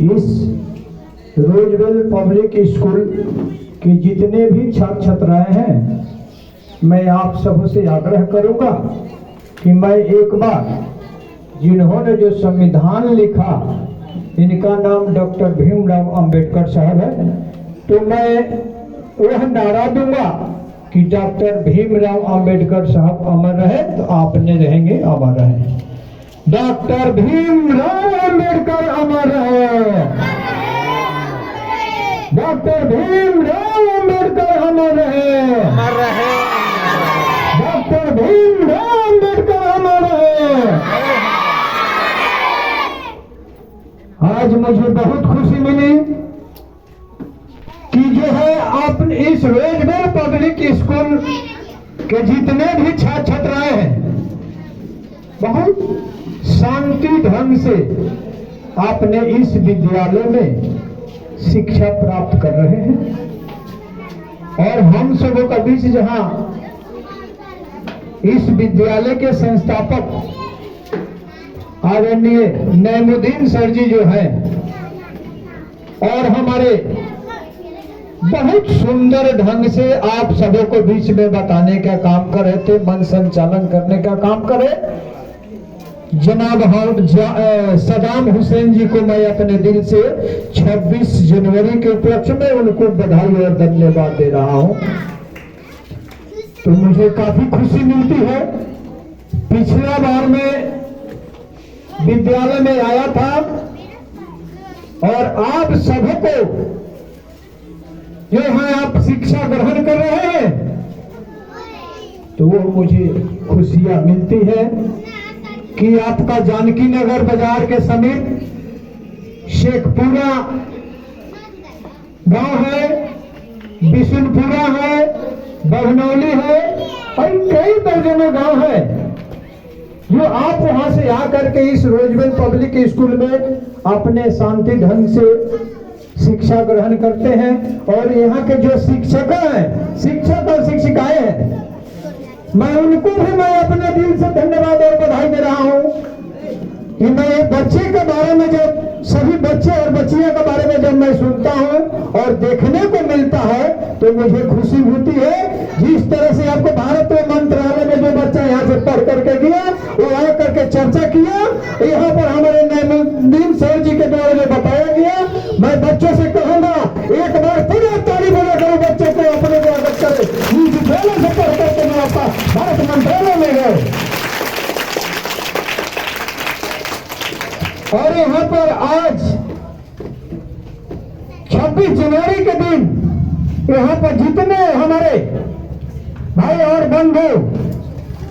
इस Roosevelt public school के जितने भी छात्र छात्राएं हैं, मैं आप सबों से आग्रह करूंगा कि मैं एक बार जिन्होंने जो संविधान लिखा, इनका नाम डॉक्टर भीमराव अंबेडकर साहब है, तो मैं वह नारा दूंगा कि डॉक्टर भीमराव अंबेडकर साहब अमर रहे, तो आपने रहेंगे अमर रहे। डॉक्टर भीमराव अंबेडकर अमर रहे, डॉक्टर भीमराव अंबेडकर अमर रहे, डॉक्टर भीमराव अंबेडकर अमर रहे। आज मुझे बहुत खुशी मिली कि जो है आपने इस रोजवेल पब्लिक स्कूल के जितने भी छात्र छात्राएं हैं, बहुत शांति ढंग से आपने इस विद्यालय में शिक्षा प्राप्त कर रहे हैं। और हम सबों का बीच जहां इस विद्यालय के संस्थापक आदरणीय नईमुद्दीन सर जी जो हैं, और हमारे बहुत सुंदर ढंग से आप सबों को बीच में बताने का काम कर रहे थे, मन संचालन करने का काम करे, जनाब सदाम हुसैन जी को मैं अपने दिल से 26 जनवरी के उपलक्ष्य में उनको बधाई और धन्यवाद दे रहा हूं। तो मुझे काफी खुशी मिलती है। पिछला बार मैं विद्यालय में आया था और आप सबको जो है आप शिक्षा ग्रहण कर रहे हैं, तो वो मुझे खुशियां मिलती है कि आपका जानकी नगर बाजार के समीप शेखपुरा गांव है, बिशुनपुरा है, बघनौली है और कई दर्जनों गांव है जो आप वहां से आकर के इस रोजवेल पब्लिक स्कूल में अपने शांति ढंग से शिक्षा ग्रहण करते हैं। और यहाँ के जो शिक्षक हैं, शिक्षक और शिक्षिकाएं हैं, मैं उनको भी मैं अपने दिल से धन्यवाद और बधाई दे रहा हूँ कि मैं एक बच्चे के बारे में, जब सभी बच्चे और बच्चियों के बारे में जब मैं सुनता हूँ और देखने को मिलता है, तो मुझे खुशी होती है। जिस तरह से आपको भारत मंत्रालय में जो बच्चा यहाँ से पढ़ करके गया, वो आ करके चर्चा किया, यहाँ पर हमारे नईमुद्दीन सर जी के द्वारा जो बताया गया, मैं बच्चों से कहूंगा एक बार फिर ताली बजा करो बच्चों को अपने स्वागत करे, विद्यालय से पढ़ करके भारत मंत्रालय में गए। और यहाँ पर आज 26 जनवरी के दिन यहाँ पर जितने हमारे भाई और बंधु,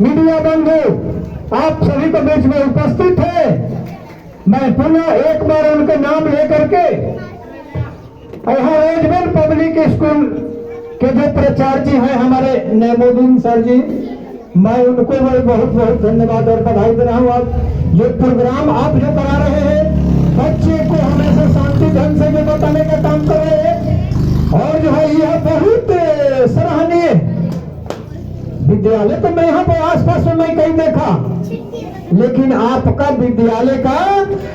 मीडिया बंधु, आप सभी को बीच में उपस्थित है, मैं पुनः एक बार उनके नाम लेकर के यहाँ रोजवेल पब्लिक स्कूल के जो प्राचार्य जी हैं हमारे नईमुद्दीन सर जी, मैं उनको बहुत बहुत धन्यवाद और बधाई दे रहा हूँ। आप जो प्रोग्राम आप जो करा रहे हैं, बच्चे को हमेशा शांति ढंग से जो बताने का काम कर रहे हैं, और जो है यह बहुत सराहनीय विद्यालय। तो मैं यहाँ पर आसपास में मैं कहीं देखा, लेकिन आपका विद्यालय का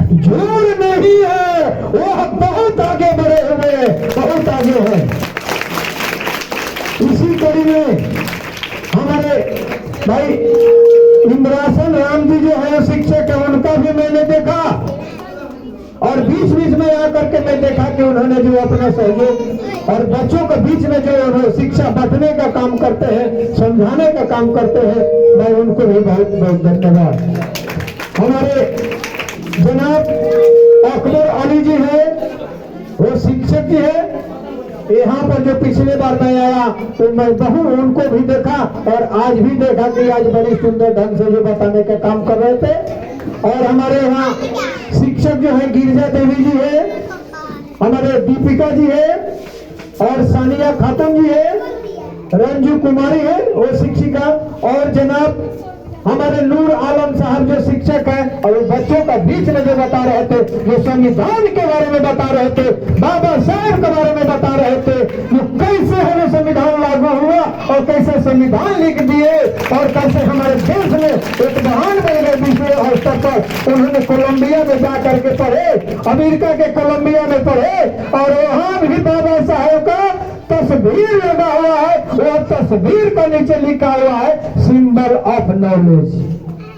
जोर नहीं है, वह बहुत आगे बढ़े हुए, बहुत आगे है। इसी कड़ी में हमारे भाई इंद्रासन राम जी जो है शिक्षक है, उनका भी मैंने देखा, और बीच बीच में आकर के मैं देखा कि उन्होंने जो अपना सहयोग और बच्चों के बीच में जो शिक्षा बांटने का काम करते हैं, समझाने का काम करते हैं, मैं उनको भी बहुत बहुत धन्यवाद। हमारे जनाब अकबर अली जी है, वो शिक्षक जी है, यहाँ पर जो पिछले बार मैं आया तो मैं उनको भी देखा और आज भी देखा कि आज बड़ी सुंदर ढंग से जो बताने का काम कर रहे थे। और हमारे यहाँ शिक्षक जो है गिरिजा देवी जी है, हमारे दीपिका जी है, और सानिया खातून जी है, रंजू कुमारी है वो शिक्षिका, और जनाब हमारे नूर आलम साहब जो शिक्षक है, और वो बच्चों का बीच में जो बता रहे थे, जो संविधान के बारे में बता रहे थे, बाबा साहब के बारे में बता रहे थे, वो कैसे हमें संविधान लागू हुआ और कैसे संविधान लिख दिए और कैसे हमारे देश में एक महान बन गए विश्व स्तर पर। उन्होंने कोलंबिया में जा करके पढ़े, अमेरिका के कोलंबिया में पढ़े, और वहां भी बाबा साहब का तस्वीर लगा हुआ है। वो तस्वीर का नीचे लिखा हुआ है सिंबल ऑफ नॉलेज।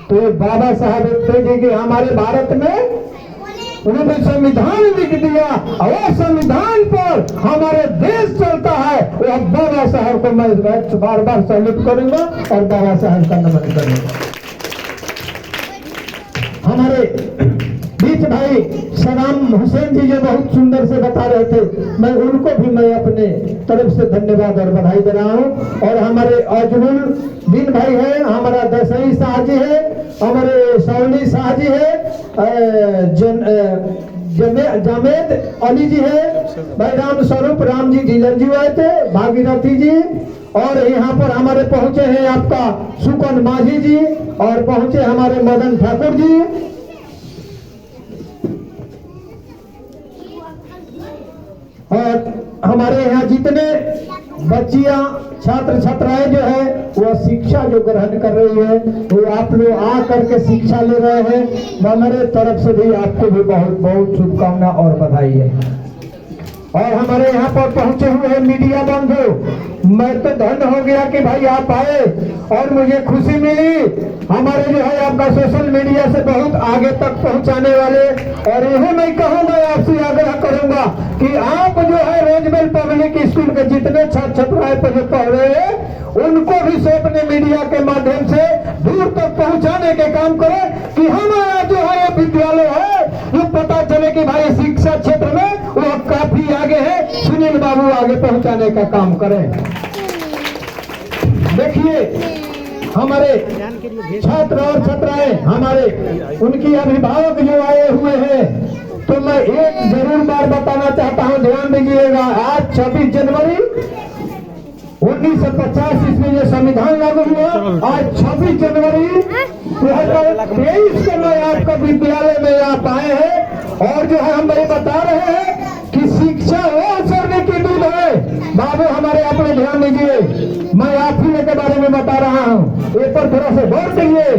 तो बाबा साहब थे कि हमारे भारत में उन्होंने संविधान लिख दिया, और वो संविधान पर हमारे देश चलता है। वो बाबा साहब को मैं बार बार सैल्यूट करूंगा और बाबा साहब का नमन करूंगा। हमारे बीच भाई सलाम हुसैन जी जो बहुत सुंदर से बता रहे थे, मैं उनको भी मैं अपने तरफ से धन्यवाद और बधाई दे रहा हूँ। और हमारे अजमुल दिन भाई है, हमारा दसई शाह जी है, हमारे सौली शाह जी है, जामेद अली जी है, भाई राम स्वरूप राम जी डीलर जी आए थे, भागीरथी जी, और यहाँ पर हमारे पहुंचे हैं आपका सुकन माझी जी, और पहुंचे हमारे मदन ठाकुर जी, और हमारे यहाँ जितने बच्चियां छात्र छात्राएं जो है वो शिक्षा जो ग्रहण कर रही है, वो आप लोग आ करके शिक्षा ले रहे हैं। हमारे तरफ से भी आपको भी बहुत बहुत शुभकामना और बधाई है। और हमारे यहाँ पर पहुंचे हुए हैं मीडिया बंधु, मैं तो धन्य हो गया कि भाई आप आए और मुझे खुशी मिली। हमारे जो है आपका सोशल मीडिया से बहुत आगे तक पहुंचाने वाले, और यही मैं कहूँगा, आपसे आग्रह करूंगा कि आप जो है रोजबेल पब्लिक स्कूल के जितने छात्र छात्राएं पर जो पढ़ रहे हैं, उनको भी से अपने मीडिया के माध्यम से दूर तक पहुंचाने के काम करें कि हमारा जो है विद्यालय है वो पता चले कि भाई शिक्षा क्षेत्र में वो काफी आगे है। सुनील बाबू आगे पहुंचाने का काम करें। देखिए हमारे छात्र और छात्राएं, हमारे उनकी अभिभावक जो आए हुए हैं, तो मैं एक जरूर बार बताना चाहता हूं, ध्यान दीजिएगा। आज 26 जनवरी 1950 ईस्वी में संविधान लागू हुआ। आज 26 जनवरी 2023 को मैं आपका विद्यालय में आप आए हैं, और जो है हम ये बता रहे हैं कि शिक्षा वो सरने की दूध है। बाबू हमारे अपने ध्यान दीजिए, मैं आप ही के बारे में बता रहा हूँ, ये पर थोड़ा सा गौर करिए।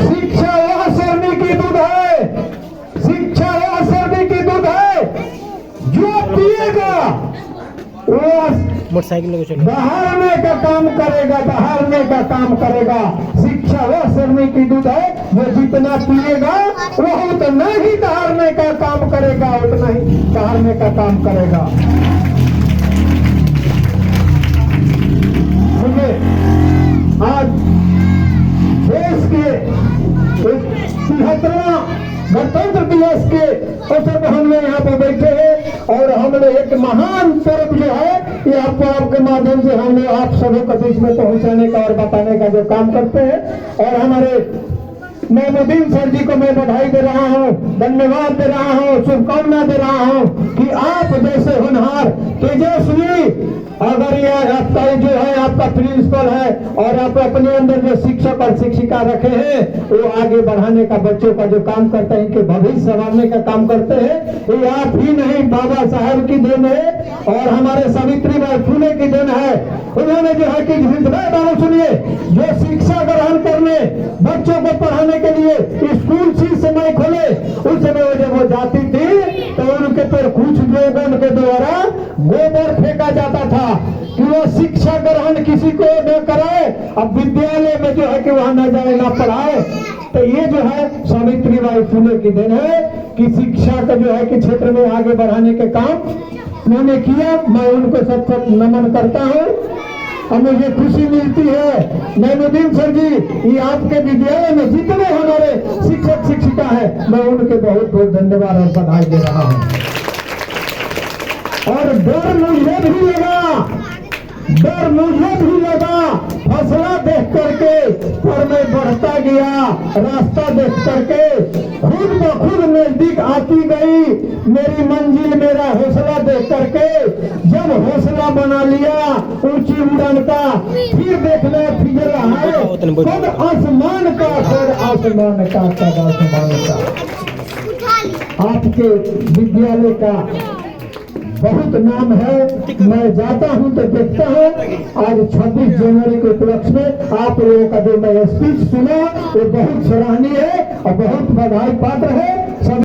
शिक्षा वो सरने की दूध है, शिक्षा वो सरने की दूध है, जो पिएगा वो मोटरसाइकिल बहारने का काम करेगा, बहारने का काम करेगा। शिक्षा वह सरने की दूध है, जो जितना पिएगा वो उतना ही दहाड़ने का काम करेगा, उतना ही दहाड़ने का काम करेगा। मुझे आज देश के 73वां गणतंत्र दिवस के अवसर पर हम लोग यहाँ पर बैठे हैं, और हम लोग एक महान पर्व जो है ये आपको आपके माध्यम से हम लोग आप सभी को बीच में पहुंचाने का और बताने का जो काम करते हैं। और हमारे महमूदीन सर जी को मैं बधाई दे रहा हूँ, धन्यवाद दे रहा हूँ, शुभकामना दे रहा हूँ कि आप जैसे होनहार तेजस्वी, अगर यह आपका जो है आपका प्रिंसिपल है और आप अपने अंदर जो शिक्षक और शिक्षिका रखे हैं, वो आगे बढ़ाने का, बच्चों का जो काम करते हैं, इनके भविष्य संवारने का काम करते हैं। ये आप ही नहीं, बाबा साहब की देन है और हमारे सावित्रीबाई फुले की देन है। उन्होंने जो है कि बाबू सुनिए, जो शिक्षा ग्रहण करने, बच्चों को पढ़ाने के लिए स्कूल सी समय खोले, उस समय जब वो जाती थी तो उनके पर कुछ लोगों के द्वारा गोबर फेंका जाता था कि वो शिक्षा ग्रहण किसी को न कराए, अब विद्यालय में जो है कि वहां न जाए न पढ़ाए। तो ये जो है सावित्रीबाई फुले की देन है कि शिक्षा का जो है कि क्षेत्र में आगे बढ़ाने के काम उन्होंने किया। मैं उनको सब नमन करता हूँ और मुझे खुशी मिलती है। महमूदीन सर जी, ये आपके विद्यालय में जितने हमारे शिक्षक शिक्षिका है, मैं उनके बहुत बहुत धन्यवाद और बधाई दे रहा हूँ। और डर मुझे भी लगा डर मुझे भी लगा फसला देख करके, पर मैं बढ़ता गया रास्ता देख करके। खुद ब खुद नजदीक आती गई मेरी मंजिल मेरा हौसला देख करके। जब हौसला बना लिया ऊंची उड़ान का, फिर देखना फिजला है कद आसमान का, कद आसमान का, कद आसमान का। आपके विद्यालय का बहुत नाम है, मैं जाता हूं तो देखता हूं। आज 26 जनवरी के उपलक्ष्य में आप लोगों का जो मैं स्पीच सुना वो बहुत सराहनीय है और बहुत बधाई पात्र है।